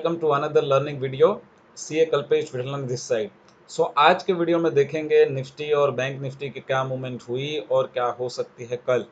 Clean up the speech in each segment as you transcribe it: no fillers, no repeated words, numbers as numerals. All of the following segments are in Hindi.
Welcome to another learning video. CA Kalpesh Vithalan this side. So आज के वीडियो में देखेंगे निफ्टी और बैंक निफ्टी की क्या मूवमेंट हुई और क्या हो सकती है कल।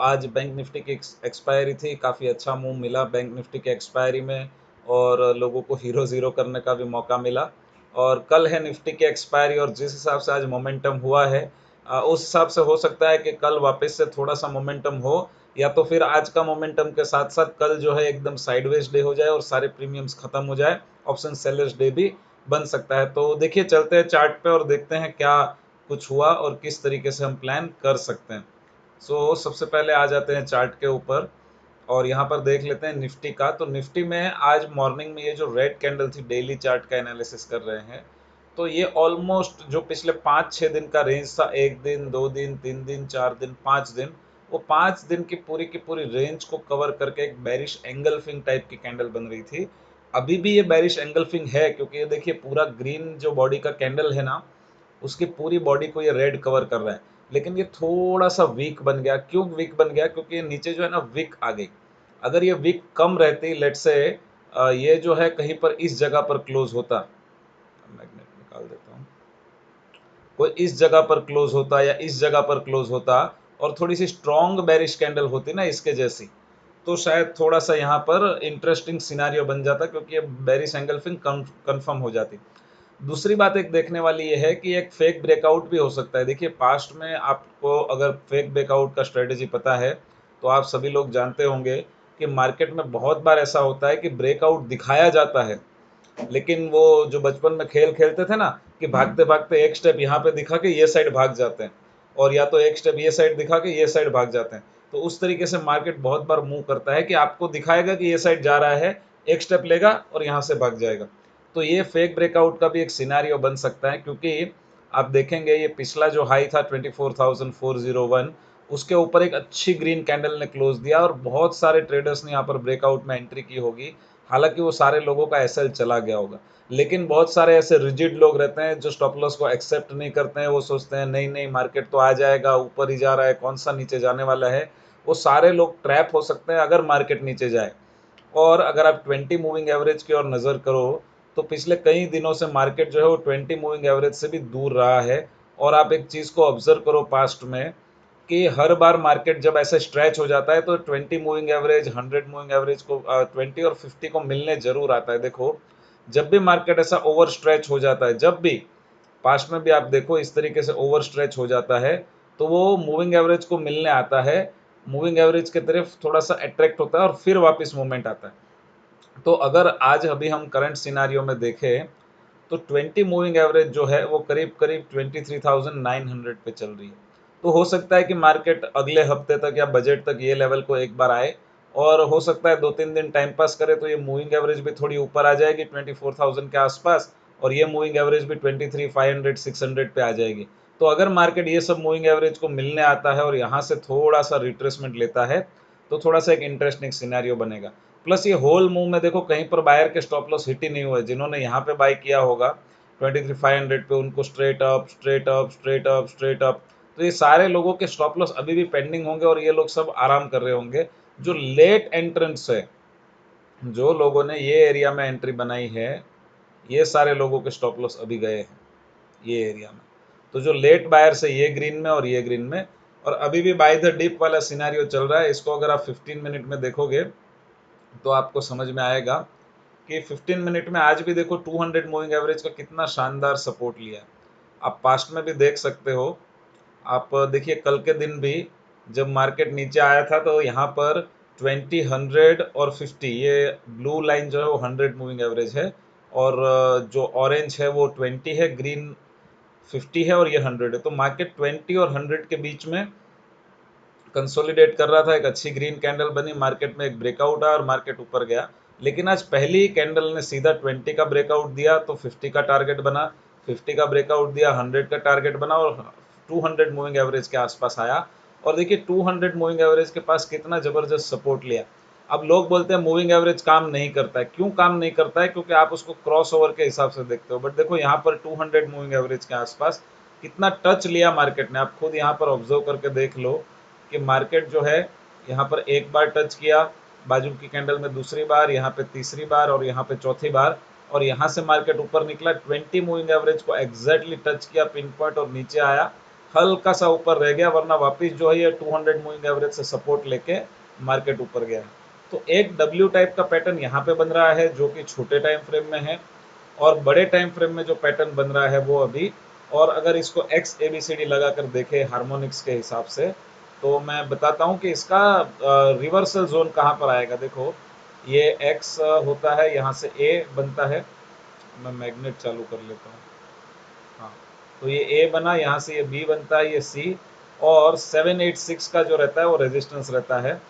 आज बैंक निफ्टी की एक्सपायरी थी, काफ़ी अच्छा मूव मिला बैंक निफ्टी के एक्सपायरी में और लोगों को हीरो ज़ीरो करने का भी मौका मिला। और कल है निफ्टी की एक्सपायरी और जिस हिसाब से आज मोमेंटम हुआ है उस हिसाब से हो सकता है कि कल वापस से थोड़ा सा मोमेंटम हो, या तो फिर आज का मोमेंटम के साथ साथ कल जो है एकदम साइडवेज डे हो जाए और सारे प्रीमियम्स खत्म हो जाए, ऑप्शन सेलर्स डे भी बन सकता है। तो देखिए, चलते हैं चार्ट पे और देखते हैं क्या कुछ हुआ और किस तरीके से हम प्लान कर सकते हैं। सबसे पहले आ जाते हैं चार्ट के ऊपर और यहाँ पर देख लेते हैं निफ्टी का। तो निफ्टी में आज मॉर्निंग में ये जो रेड कैंडल थी, डेली चार्ट का एनालिसिस कर रहे हैं, तो ये ऑलमोस्ट जो पिछले 5-6 दिन का रेंज था, 1 दिन 2 दिन 3 दिन 4 दिन 5 दिन, वो 5 दिन की पूरी रेंज को कवर करके एक बैरिश एंगल्फिंग टाइप की कैंडल बन रही थी। अभी भी ये बैरिश एंगल्फिंग है, क्योंकि ये देखिए पूरा ग्रीन जो बॉडी का कैंडल है ना, उसकी पूरी बॉडी को ये रेड कवर कर रहा है। लेकिन ये थोड़ा सा वीक बन गया। क्यों वीक बन गया? क्योंकि ये नीचे जो है ना वीक आ गई। अगर ये वीक कम रहती, लेट से ये जो है कहीं पर इस जगह पर क्लोज होता, मैग्नेट निकाल देता हूँ, कोई इस जगह पर क्लोज होता या इस जगह पर क्लोज होता और थोड़ी सी स्ट्रॉन्ग बेरिश कैंडल होती ना इसके जैसी, तो शायद थोड़ा सा यहाँ पर इंटरेस्टिंग सिनारियो बन जाता, क्योंकि ये बेरिश एंगल्फिंग कंफर्म हो जाती। दूसरी बात एक देखने वाली ये है कि एक फेक ब्रेकआउट भी हो सकता है। देखिए, पास्ट में आपको अगर फेक ब्रेकआउट का स्ट्रेटेजी पता है तो आप सभी लोग जानते होंगे कि मार्केट में बहुत बार ऐसा होता है कि ब्रेकआउट दिखाया जाता है, लेकिन वो जो बचपन में खेल खेलते थे ना, कि भागते भागते एक स्टेप यहाँ पे दिखा के ये साइड भाग जाते हैं और या तो एक स्टेप ये साइड दिखा के ये साइड भाग जाते हैं। तो उस तरीके से मार्केट बहुत बार मूव करता है कि आपको दिखाएगा कि ये साइड जा रहा है, एक स्टेप लेगा और यहाँ से भाग जाएगा। तो ये फेक ब्रेकआउट का भी एक सिनारियो बन सकता है, क्योंकि आप देखेंगे ये पिछला जो हाई था 24,401, उसके ऊपर एक अच्छी ग्रीन कैंडल ने क्लोज दिया और बहुत सारे ट्रेडर्स ने यहाँ पर ब्रेकआउट में एंट्री की होगी। हालांकि वो सारे लोगों का एसएल चला गया होगा, लेकिन बहुत सारे ऐसे रिजिड लोग रहते हैं जो स्टॉप लॉस को एक्सेप्ट नहीं करते हैं। वो सोचते हैं नहीं नहीं, मार्केट तो आ जाएगा, ऊपर ही जा रहा है, कौन सा नीचे जाने वाला है। वो सारे लोग ट्रैप हो सकते हैं अगर मार्केट नीचे जाए। और अगर आप 20 मूविंग एवरेज की ओर नज़र करो, तो पिछले कई दिनों से मार्केट जो है वो 20 मूविंग एवरेज से भी दूर रहा है। और आप एक चीज़ को ऑब्जर्व करो पास्ट में, कि हर बार मार्केट जब ऐसे स्ट्रेच हो जाता है तो 20 मूविंग एवरेज, 100 मूविंग एवरेज को, 20 और 50 को मिलने जरूर आता है। देखो, जब भी मार्केट ऐसा ओवर स्ट्रेच हो जाता है, जब भी पास्ट में भी आप देखो इस तरीके से ओवर स्ट्रेच हो जाता है, तो वो मूविंग एवरेज को मिलने आता है, मूविंग एवरेज की तरफ थोड़ा सा अट्रैक्ट होता है और फिर वापस मूवमेंट आता है। तो अगर आज अभी हम करंट सिनारियो में देखें, तो 20 मूविंग एवरेज जो है वो करीब करीब 23,900 पे चल रही है। तो हो सकता है कि मार्केट अगले हफ्ते तक या बजट तक ये लेवल को एक बार आए, और हो सकता है 2-3 दिन टाइम पास करे तो ये मूविंग एवरेज भी थोड़ी ऊपर आ जाएगी 24,000 के आसपास, और ये मूविंग एवरेज भी 23,500 600 पे आ जाएगी। तो अगर मार्केट ये सब मूविंग एवरेज को मिलने आता है और यहाँ से थोड़ा सा रिट्रेसमेंट लेता है, तो थोड़ा सा एक इंटरेस्टिंग सिनेरियो बनेगा। प्लस ये होल मूव में देखो कहीं पर बायर के स्टॉप लॉस हिट ही नहीं हुए। जिन्होंने यहाँ पे बाय किया होगा 23,500 पे, उनको straight up straight up straight up straight up, तो ये सारे लोगों के स्टॉप लॉस अभी भी पेंडिंग होंगे और ये लोग सब आराम कर रहे होंगे। जो लेट एंट्रेंस है, जो लोगों ने ये एरिया में एंट्री बनाई है, ये सारे लोगों के स्टॉप लॉस अभी गए हैं ये एरिया में। तो जो लेट बायर्स है, ये ग्रीन में और ये ग्रीन में, और अभी भी बाय द डिप वाला सिनारियो चल रहा है। इसको अगर आप 15 मिनट में देखोगे तो आपको समझ में आएगा कि 15 मिनट में आज भी देखो 200 मूविंग एवरेज का कितना शानदार सपोर्ट लिया है। आप पास्ट में भी देख सकते हो। आप देखिए कल के दिन भी जब मार्केट नीचे आया था तो यहाँ पर 20, 100 और 50, ये ब्लू लाइन जो है वो 100 मूविंग एवरेज है, और जो ऑरेंज है वो 20 है, ग्रीन 50 है और ये 100 है। तो मार्केट 20 और 100 के बीच में कंसोलिडेट कर रहा था। एक अच्छी ग्रीन कैंडल बनी, मार्केट में एक ब्रेकआउट आया और मार्केट ऊपर गया। लेकिन आज पहली ही कैंडल ने सीधा 20 का ब्रेकआउट दिया तो 50 का टारगेट बना, 50 का ब्रेकआउट दिया 100 का टारगेट बना और 200 मूविंग एवरेज के आसपास आया। और देखिए 200 मूविंग एवरेज के पास कितना जबरदस्त सपोर्ट लिया। अब लोग बोलते हैं मूविंग एवरेज काम नहीं करता है। क्यों काम नहीं करता है? क्योंकि आप उसको क्रॉस ओवर के हिसाब से देखते हो। बट देखो यहाँ पर 200 मूविंग एवरेज के आसपास कितना टच लिया मार्केट ने, आप खुद यहाँ पर ऑब्जर्व करके देख लो कि मार्केट जो है यहाँ पर एक बार टच किया, बाजू की कैंडल में दूसरी बार, यहाँ पे तीसरी बार और यहाँ पे चौथी बार, और यहाँ से मार्केट ऊपर निकला, 20 मूविंग एवरेज को एग्जैक्टली टच किया पिन पॉइंट और नीचे आया, हल्का सा ऊपर रह गया, वरना वापस जो है ये 200 मूविंग एवरेज से सपोर्ट लेके मार्केट ऊपर गया। तो एक डब्ल्यू टाइप का पैटर्न यहाँ पे बन रहा है जो कि छोटे टाइम फ्रेम में है, और बड़े टाइम फ्रेम में जो पैटर्न बन रहा है वो अभी, और अगर इसको एक्स एबीसीडी लगा कर देखें हार्मोनिक्स के हिसाब से, तो मैं बताता हूँ कि इसका रिवर्सल जोन कहाँ पर आएगा। देखो ये एक्स होता है, यहाँ से ए बनता है, मैं मैग्नेट चालू कर लेता हूँ। हाँ, तो ये ए बना, यहाँ से ये बी बनता है, ये सी, और 786 का जो रहता है वो रेजिस्टेंस रहता है।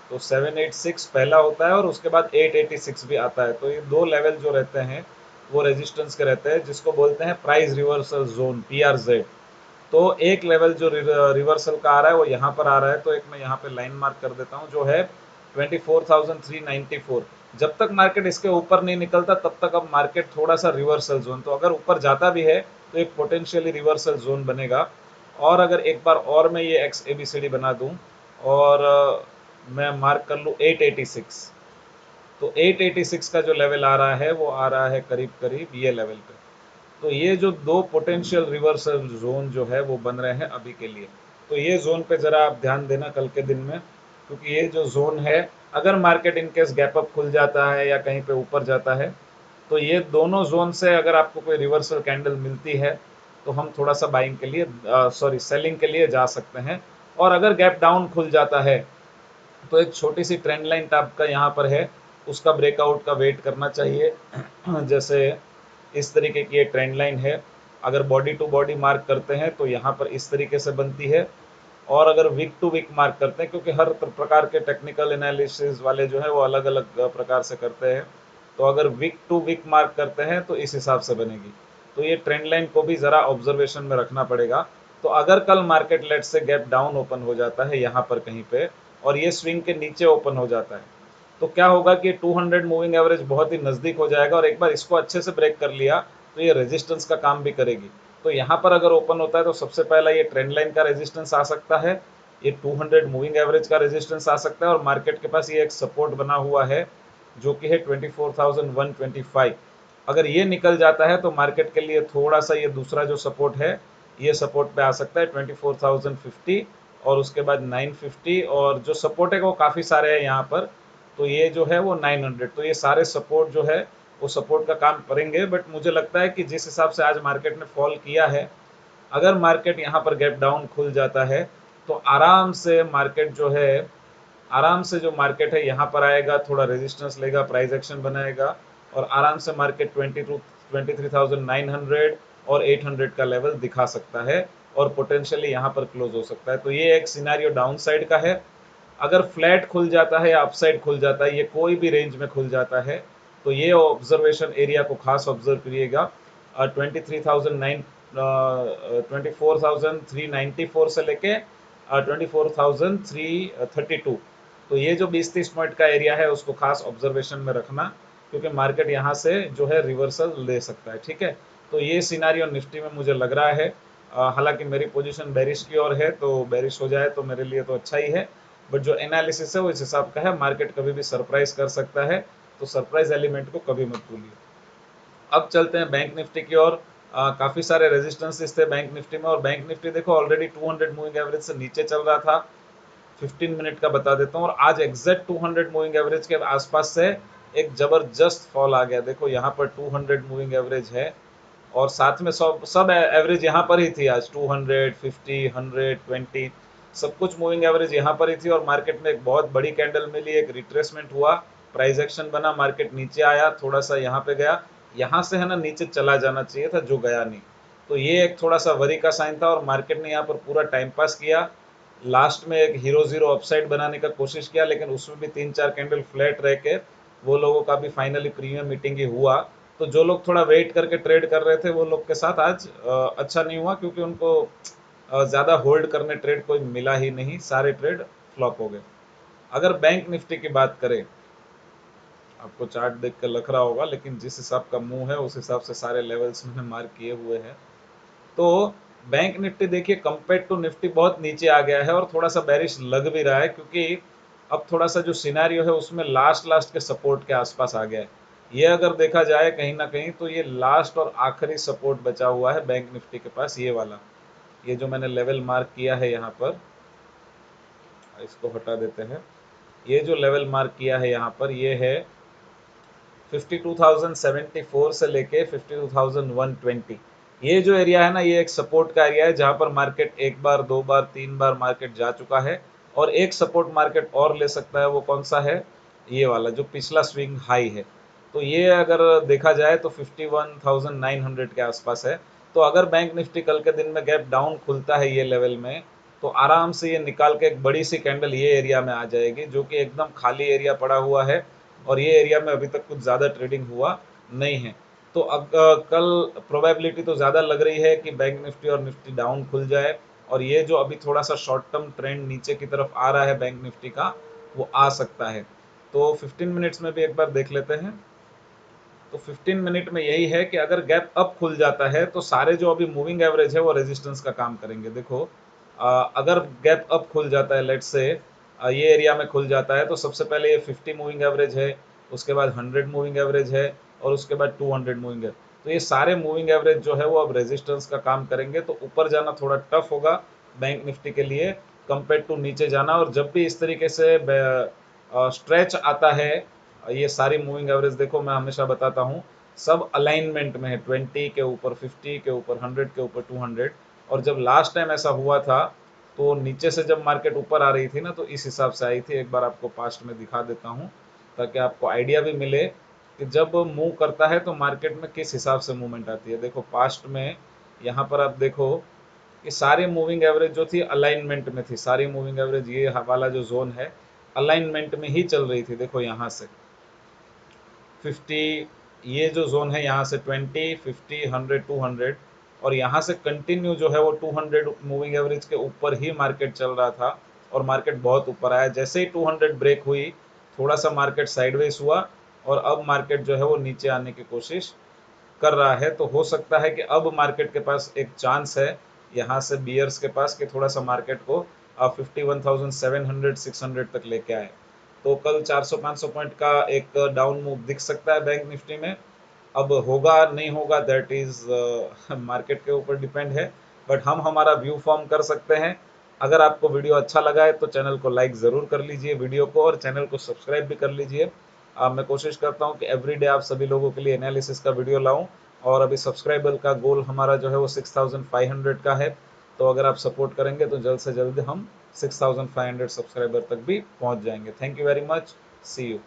तो 786 पहला होता है और उसके बाद 886 भी आता है। तो ये दो लेवल जो रहते हैं वो रेजिस्टेंस के रहते हैं, जिसको बोलते हैं प्राइस रिवर्सल जोन, PRZ। तो एक लेवल जो रिवर्सल का आ रहा है वो यहाँ पर आ रहा है, तो एक मैं यहाँ पे लाइन मार्क कर देता हूँ जो है 24,394। जब तक मार्केट इसके ऊपर नहीं निकलता तब तक अब मार्केट थोड़ा सा रिवर्सल जोन, तो अगर ऊपर जाता भी है तो एक पोटेंशियली रिवर्सल जोन बनेगा। और अगर एक बार और मैं ये एक्स एबीसीडी बना दूं और मैं मार्क कर लूँ 886, तो 886 का जो लेवल आ रहा है वो आ रहा है करीब करीब ये लेवल पे। तो ये जो दो पोटेंशियल रिवर्सल जोन जो है वो बन रहे हैं अभी के लिए। तो ये जोन पे ज़रा आप ध्यान देना कल के दिन में, क्योंकि ये जो जोन है, अगर मार्केट इनकेस गैप अप खुल जाता है या कहीं पे ऊपर जाता है, तो ये दोनों जोन से अगर आपको कोई रिवर्सल कैंडल मिलती है तो हम थोड़ा सा बाइंग के लिए, सॉरी सेलिंग के लिए जा सकते हैं। और अगर गैप डाउन खुल जाता है तो एक छोटी सी ट्रेंड लाइन टाइप का यहाँ पर है, उसका ब्रेकआउट का वेट करना चाहिए। जैसे इस तरीके की ये ट्रेंड लाइन है, अगर बॉडी टू बॉडी मार्क करते हैं तो यहाँ पर इस तरीके से बनती है, और अगर वीक टू वीक मार्क करते हैं, क्योंकि हर प्रकार के टेक्निकल एनालिसिस वाले जो है वो अलग अलग प्रकार से करते हैं, तो अगर वीक टू वीक मार्क करते हैं तो इस हिसाब से बनेगी। तो ये ट्रेंड लाइन को भी ज़रा ऑब्जर्वेशन में रखना पड़ेगा। तो अगर कल मार्केट लेट से गैप डाउन ओपन हो जाता है यहाँ पर कहीं पे, और ये स्विंग के नीचे ओपन हो जाता है, तो क्या होगा कि 200 मूविंग एवरेज बहुत ही नज़दीक हो जाएगा, और एक बार इसको अच्छे से ब्रेक कर लिया तो ये रेजिस्टेंस का काम भी करेगी। तो यहाँ पर अगर ओपन होता है तो सबसे पहला ये ट्रेंड लाइन का रेजिस्टेंस आ सकता है, ये 200 मूविंग एवरेज का रेजिस्टेंस आ सकता है, और मार्केट के पास ये एक सपोर्ट बना हुआ है जो कि है 24,125। अगर ये निकल जाता है तो मार्केट के लिए थोड़ा सा ये दूसरा जो सपोर्ट है, ये सपोर्ट पे आ सकता है 24,050, और उसके बाद 950, और जो सपोर्ट है वो काफ़ी सारे हैं यहाँ पर, तो ये जो है वो 900। तो ये सारे सपोर्ट जो है वो सपोर्ट का काम करेंगे। बट मुझे लगता है कि जिस हिसाब से आज मार्केट ने फॉल किया है, अगर मार्केट यहाँ पर गैप डाउन खुल जाता है तो आराम से मार्केट जो है, आराम से जो मार्केट है यहाँ पर आएगा, थोड़ा रेजिस्टेंस लेगा, प्राइस एक्शन बनाएगा, और आराम से मार्केट 23,900 और 800 का लेवल दिखा सकता है, और पोटेंशियली यहाँ पर क्लोज हो सकता है। तो ये एक सिनारियो डाउन साइड का है। अगर फ्लैट खुल जाता है या अपसाइड खुल जाता है, ये कोई भी रेंज में खुल जाता है, तो ये ऑब्जर्वेशन एरिया को खास ऑब्जर्व करिएगा। 24,394 से लेके 24,332, तो ये जो 20-30 पॉइंट का एरिया है उसको खास ऑब्जर्वेशन में रखना, क्योंकि मार्केट यहाँ से जो है रिवर्सल ले सकता है। ठीक है, तो ये सिनारियो निफ्टी में मुझे लग रहा है। हालांकि मेरी पोजीशन बेरिश की ओर है, तो बेरिश हो जाए तो मेरे लिए तो अच्छा ही है, बट जो एनालिसिस है वो इस हिसाब का है, मार्केट कभी भी सरप्राइज कर सकता है, तो सरप्राइज एलिमेंट को कभी मत भूलिए। अब चलते हैं बैंक निफ्टी की ओर। काफ़ी सारे रेजिस्टेंसेस थे बैंक निफ्टी में, और बैंक निफ्टी देखो ऑलरेडी 200 मूविंग एवरेज से नीचे चल रहा था। 15 मिनट का बता देता हूँ, और आज एग्जैक्ट 200 मूविंग एवरेज के आसपास से एक ज़बरदस्त फॉल आ गया। देखो यहाँ पर 200 मूविंग एवरेज है, और साथ में सब सब एवरेज यहाँ पर ही थी आज, 200, 50, 100, 20, सब कुछ मूविंग एवरेज यहाँ पर ही थी, और मार्केट में एक बहुत बड़ी कैंडल मिली, एक रिट्रेसमेंट हुआ, प्राइस एक्शन बना, मार्केट नीचे आया, थोड़ा सा यहाँ पे गया, यहाँ से है ना नीचे चला जाना चाहिए था, जो गया नहीं। तो ये एक थोड़ा सा वरी का साइन था, और मार्केट ने यहाँ पर पूरा टाइम पास किया। लास्ट में एक हीरो जीरो अपसाइड बनाने का कोशिश किया, लेकिन उसमें भी 3-4 कैंडल फ्लैट रह के वो लोगों का भी फाइनली प्रीमियम मीटिंग ही हुआ। तो जो लोग थोड़ा वेट करके ट्रेड कर रहे थे वो लोग के साथ आज अच्छा नहीं हुआ, क्योंकि उनको ज़्यादा होल्ड करने ट्रेड कोई मिला ही नहीं, सारे ट्रेड फ्लॉप हो गए। अगर बैंक निफ्टी की बात करें, आपको चार्ट देख कर लग रहा होगा, लेकिन जिस हिसाब का मुंह है उस हिसाब से सारे लेवल्स मैंने मार्क किए हुए हैं। तो बैंक निफ्टी देखिए कंपेयर टू निफ्टी बहुत नीचे आ गया है, और थोड़ा सा बेरिश लग भी रहा है, क्योंकि अब थोड़ा सा जो सिनेरियो है उसमें लास्ट लास्ट के सपोर्ट के आसपास आ गया है। ये अगर देखा जाए कहीं ना कहीं तो ये लास्ट और आखिरी सपोर्ट बचा हुआ है बैंक निफ्टी के पास, ये वाला, ये जो मैंने लेवल मार्क किया है यहाँ पर, इसको हटा देते हैं। ये जो लेवल मार्क किया है यहाँ पर, ये है 52,074 से लेके 52,120। ये जो एरिया है ना, ये एक सपोर्ट का एरिया है जहां पर मार्केट एक बार, दो बार, तीन बार मार्केट जा चुका है। और एक सपोर्ट मार्केट और ले सकता है, वो कौन सा है, ये वाला जो पिछला स्विंग हाई है। तो ये अगर देखा जाए तो 51,900 के आसपास है। तो अगर बैंक निफ्टी कल के दिन में गैप डाउन खुलता है ये लेवल में, तो आराम से ये निकाल के एक बड़ी सी कैंडल ये एरिया में आ जाएगी, जो कि एकदम खाली एरिया पड़ा हुआ है और ये एरिया में अभी तक कुछ ज़्यादा ट्रेडिंग हुआ नहीं है। तो अब कल प्रोबेबिलिटी तो ज़्यादा लग रही है कि बैंक निफ्टी और निफ्टी डाउन खुल जाए, और ये जो अभी थोड़ा सा शॉर्ट टर्म ट्रेंड नीचे की तरफ आ रहा है बैंक निफ्टी का, वो आ सकता है। तो 15 मिनट्स में भी एक बार देख लेते हैं। तो 15 मिनट में यही है कि अगर गैप अप खुल जाता है तो सारे जो अभी मूविंग एवरेज है वो रेजिस्टेंस का काम करेंगे। देखो, अगर गैप अप खुल जाता है, लेट्स से ये एरिया में खुल जाता है, तो सबसे पहले ये 50 मूविंग एवरेज है, उसके बाद 100 मूविंग एवरेज है, और उसके बाद 200 मूविंग है। तो ये सारे मूविंग एवरेज जो है वो अब रेजिस्टेंस का काम करेंगे, तो ऊपर जाना थोड़ा टफ होगा बैंक निफ्टी के लिए कंपेयर टू नीचे जाना। और जब भी इस तरीके से स्ट्रेच आता है, ये सारी मूविंग एवरेज देखो, मैं हमेशा बताता हूँ, सब अलाइनमेंट में है, 20 के ऊपर, 50 के ऊपर, 100 के ऊपर, 200। और जब लास्ट टाइम ऐसा हुआ था तो नीचे से जब मार्केट ऊपर आ रही थी ना, तो इस हिसाब से आई थी। एक बार आपको पास्ट में दिखा देता हूँ ताकि आपको आइडिया भी मिले कि जब मूव करता है तो मार्केट में किस हिसाब से मूवमेंट आती है। देखो पास्ट में यहाँ पर आप देखो कि सारी मूविंग एवरेज जो थी अलाइनमेंट में थी, सारी मूविंग एवरेज, ये वाला जो जोन है अलाइनमेंट में ही चल रही थी। देखो यहाँ से 50, ये जो जोन है यहाँ से 20, 50, 100, 200, और यहाँ से कंटिन्यू जो है वो 200 मूविंग एवरेज के ऊपर ही मार्केट चल रहा था, और मार्केट बहुत ऊपर आया। जैसे ही 200 ब्रेक हुई, थोड़ा सा मार्केट साइडवेज हुआ, और अब मार्केट जो है वो नीचे आने की कोशिश कर रहा है। तो हो सकता है कि अब मार्केट के पास एक चांस है यहाँ से बियर्स के पास कि थोड़ा सा मार्केट को 51,700, 600 तक लेके आए। तो कल 400-500 पॉइंट का एक डाउन मूव दिख सकता है बैंक निफ्टी में। अब होगा नहीं होगा, दैट इज मार्केट के ऊपर डिपेंड है, बट हम हमारा व्यू फॉर्म कर सकते हैं। अगर आपको वीडियो अच्छा लगा है तो चैनल को लाइक ज़रूर कर लीजिए वीडियो को, और चैनल को सब्सक्राइब भी कर लीजिए। मैं कोशिश करता हूँ कि एवरीडे आप सभी लोगों के लिए एनालिसिस का वीडियो लाऊं, और अभी सब्सक्राइबर का गोल हमारा जो है वो 6500 का है। तो अगर आप सपोर्ट करेंगे तो जल्द से जल्द हम 6500 सब्सक्राइबर तक भी पहुंच जाएंगे। Thank you very much, see you.